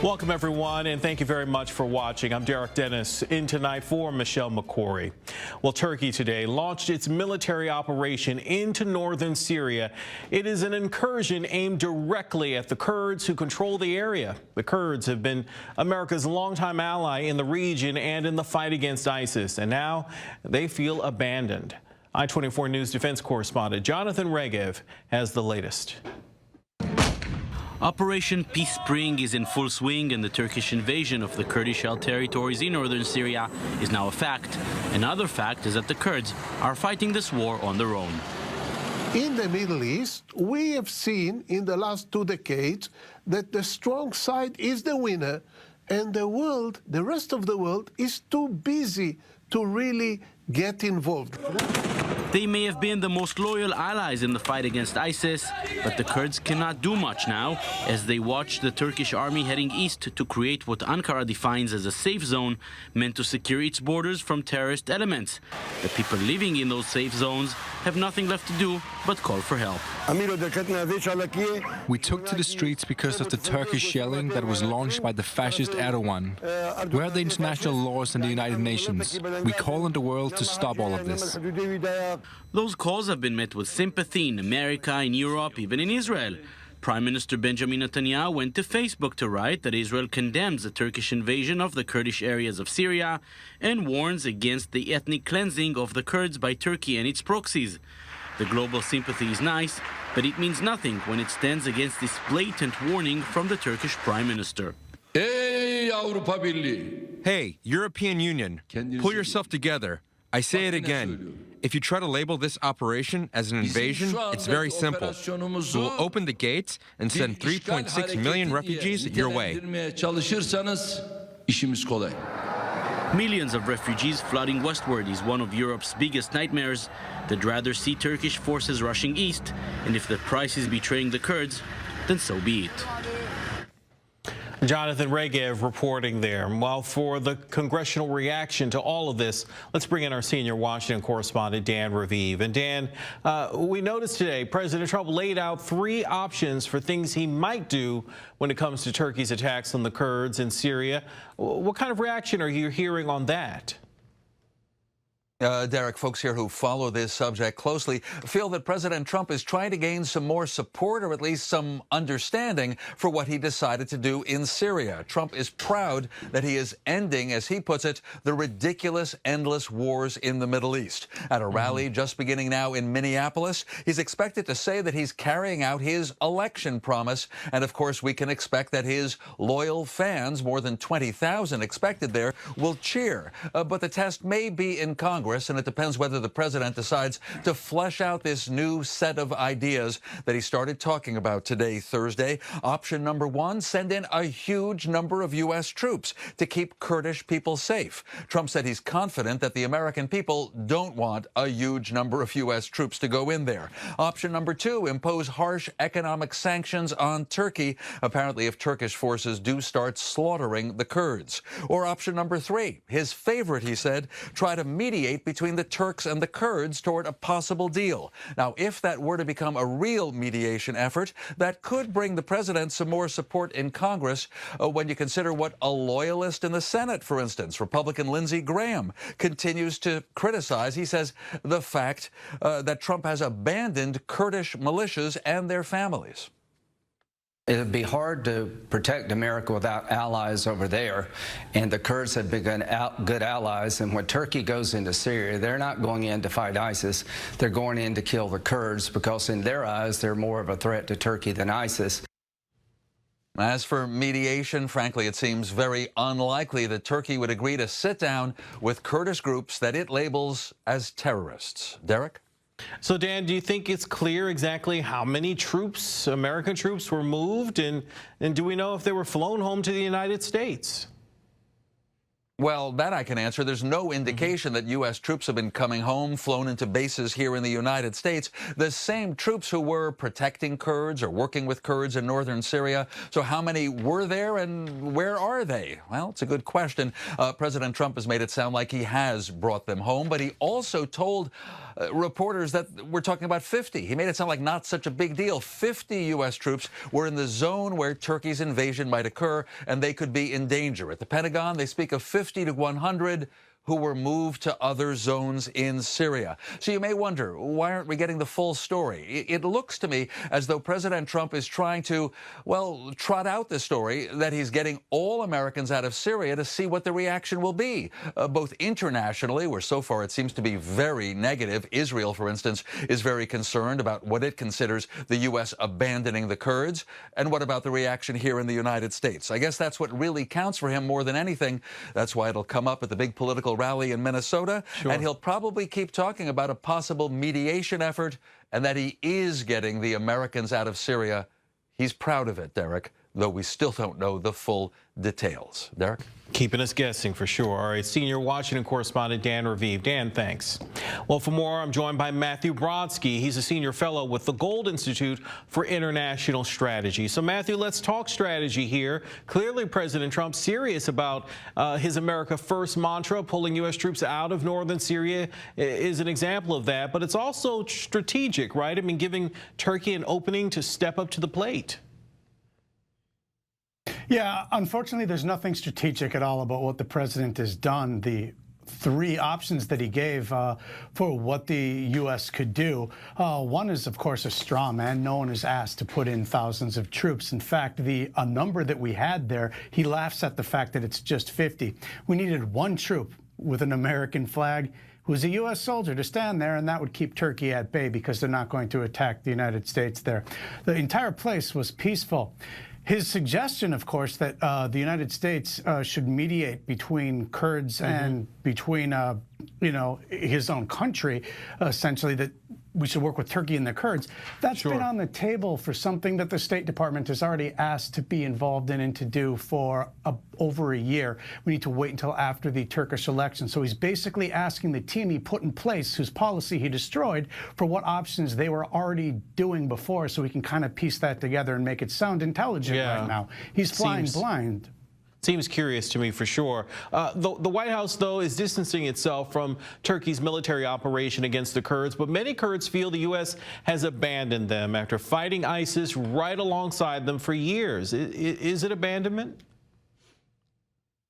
Welcome, everyone, and thank you very much for watching. I'm Derricke Dennis, in tonight for Michelle McCory. Well, Turkey today launched its military operation into northern Syria. It is an incursion aimed directly at the Kurds who control the area. The Kurds have been America's longtime ally in the region and in the fight against ISIS, and now they feel abandoned. I-24 News defense correspondent Jonathan Raviv has the latest. Operation Peace Spring is in full swing, and the Turkish invasion of the Kurdish-held territories in northern Syria is now a fact. Another fact is that the Kurds are fighting this war on their own. In the Middle East, we have seen in the last 2 decades that the strong side is the winner, and the rest of the world, is too busy to really get involved. They may have been the most loyal allies in the fight against ISIS, but the Kurds cannot do much now as they watch the Turkish army heading east to create what Ankara defines as a safe zone meant to secure its borders from terrorist elements. The people living in those safe zones have nothing left to do but call for help. We took to the streets because of the Turkish shelling that was launched by the fascist Erdogan. We are the international laws and the United Nations. We call on the world to stop all of this. Those calls have been met with sympathy in America, in Europe, even in Israel. Prime Minister Benjamin Netanyahu went to Facebook to write that Israel condemns the Turkish invasion of the Kurdish areas of Syria and warns against the ethnic cleansing of the Kurds by Turkey and its proxies. The global sympathy is nice, but it means nothing when it stands against this blatant warning from the Turkish Prime Minister. Hey, European Union, pull yourself together. I say it again. If you try to label this operation as an invasion, it's very simple. We'll open the gates and send 3.6 million refugees your way. Millions of refugees flooding westward is one of Europe's biggest nightmares. They'd rather see Turkish forces rushing east, and if the price is betraying the Kurds, then so be it. Jonathan Raviv reporting there. Well, for the congressional reaction to all of this, let's bring in our senior Washington correspondent, Dan Raviv. And Dan, we noticed today President Trump laid out 3 options for things he might do when it comes to Turkey's attacks on the Kurds in Syria. What kind of reaction are you hearing on that? Derricke, folks here who follow this subject closely feel that President Trump is trying to gain some more support, or at least some understanding, for what he decided to do in Syria. Trump is proud that he is ending, as he puts it, the ridiculous, endless wars in the Middle East. At a rally just beginning now in Minneapolis, he's expected to say that he's carrying out his election promise. And, of course, we can expect that his loyal fans, more than 20,000 expected there, will cheer. But the test may be in Congress, and it depends whether the president decides to flesh out this new set of ideas that he started talking about today, Thursday. Option number 1, send in a huge number of U.S. troops to keep Kurdish people safe. Trump said he's confident that the American people don't want a huge number of U.S. troops to go in there. Option number 2, impose harsh economic sanctions on Turkey, apparently if Turkish forces do start slaughtering the Kurds. Or option number 3, his favorite, he said, try to mediate between the Turks and the Kurds toward a possible deal. Now, if that were to become a real mediation effort, that could bring the president some more support in Congress when you consider what a loyalist in the Senate, for instance, Republican Lindsey Graham, continues to criticize. He says the fact that Trump has abandoned Kurdish militias and their families. It would be hard to protect America without allies over there, and the Kurds have been good allies. And when Turkey goes into Syria, they're not going in to fight ISIS. They're going in to kill the Kurds because in their eyes, they're more of a threat to Turkey than ISIS. As for mediation, frankly, it seems very unlikely that Turkey would agree to sit down with Kurdish groups that it labels as terrorists. Derricke? So, Dan, do you think it's clear exactly how many troops, American troops, were moved? And do we know if they were flown home to the United States? Well, that I can answer. There's no indication that U.S. troops have been coming home, flown into bases here in the United States. The same troops who were protecting Kurds or working with Kurds in northern Syria. So how many were there and where are they? Well, it's a good question. President Trump has made it sound like he has brought them home, but he also told reporters that we're talking about 50. He made it sound like not such a big deal. 50 U.S. troops were in the zone where Turkey's invasion might occur, and they could be in danger. At the Pentagon, they speak of 50 to 100 who were moved to other zones in Syria. So you may wonder, why aren't we getting the full story? It looks to me as though President Trump is trying to, well, trot out the story that he's getting all Americans out of Syria to see what the reaction will be, both internationally, where so far it seems to be very negative. Israel, for instance, is very concerned about what it considers the U.S. abandoning the Kurds. And what about the reaction here in the United States? I guess that's what really counts for him more than anything. That's why it'll come up at the big political rally in Minnesota, and he'll probably keep talking about a possible mediation effort and that he is getting the Americans out of Syria. He's proud of it, Derricke, though we still don't know the full details. Derricke? Keeping us guessing for sure. All right, senior Washington correspondent Dan Raviv. Dan, thanks. Well, for more, I'm joined by RJ Brodsky. He's a senior fellow with the Gold Institute for International Strategy. So, Matthew, let's talk strategy here. Clearly, President Trump's serious about his America First mantra. Pulling U.S. troops out of northern Syria is an example of that, but it's also strategic, right? I mean, giving Turkey an opening to step up to the plate. Yeah, unfortunately, there's nothing strategic at all about what the president has done. The three options that he gave for what the U.S. could do. One is, of course, a straw man. No one is asked to put in thousands of troops. In fact, a number that we had there, he laughs at the fact that it's just 50. We needed one troop with an American flag who was a U.S. soldier to stand there, and that would keep Turkey at bay because they're not going to attack the United States there. The entire place was peaceful. His suggestion, of course, that the United States should mediate between Kurds and between, his own country, essentially, that we should work with Turkey and the Kurds. That's been on the table for something that the State Department has already asked to be involved in and to do for over a year. We need to wait until after the Turkish election. So he's basically asking the team he put in place, whose policy he destroyed, for what options they were already doing before, so we can kind of piece that together and make it sound intelligent right now. He's flying blind. Seems curious to me, for sure. The White House, though, is distancing itself from Turkey's military operation against the Kurds, but many Kurds feel the U.S. has abandoned them after fighting ISIS right alongside them for years. Is it abandonment?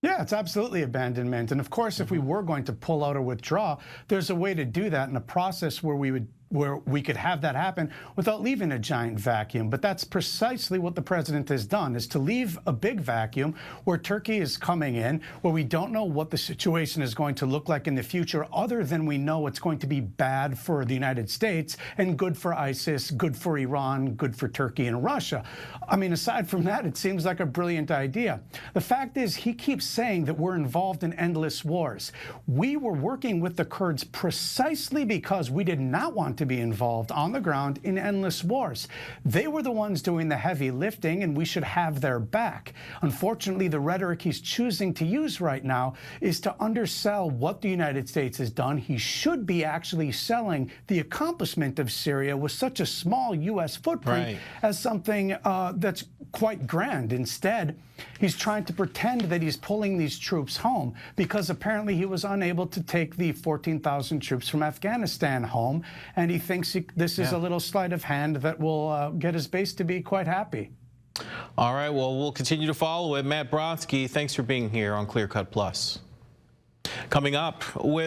Yeah, it's absolutely abandonment. And of course, if we were going to pull out or withdraw, there's a way to do that in a process where we could have that happen without leaving a giant vacuum. But that's precisely what the president has done, is to leave a big vacuum where Turkey is coming in, where we don't know what the situation is going to look like in the future, other than we know it's going to be bad for the United States and good for ISIS, good for Iran, good for Turkey and Russia. I mean, aside from that, it seems like a brilliant idea. The fact is, he keeps saying that we're involved in endless wars. We were working with the Kurds precisely because we did not want to be involved on the ground in endless wars. They were the ones doing the heavy lifting, and we should have their back. Unfortunately, the rhetoric he's choosing to use right now is to undersell what the United States has done. He should be actually selling the accomplishment of Syria with such a small U.S. footprint as something that's quite grand. Instead, he's trying to pretend that he's pulling these troops home because apparently he was unable to take the 14,000 troops from Afghanistan home, and he thinks this is a little sleight of hand that will get his base to be quite happy. All right, well, we'll continue to follow it. RJ Brodsky, thanks for being here on ClearCut Plus. Coming up with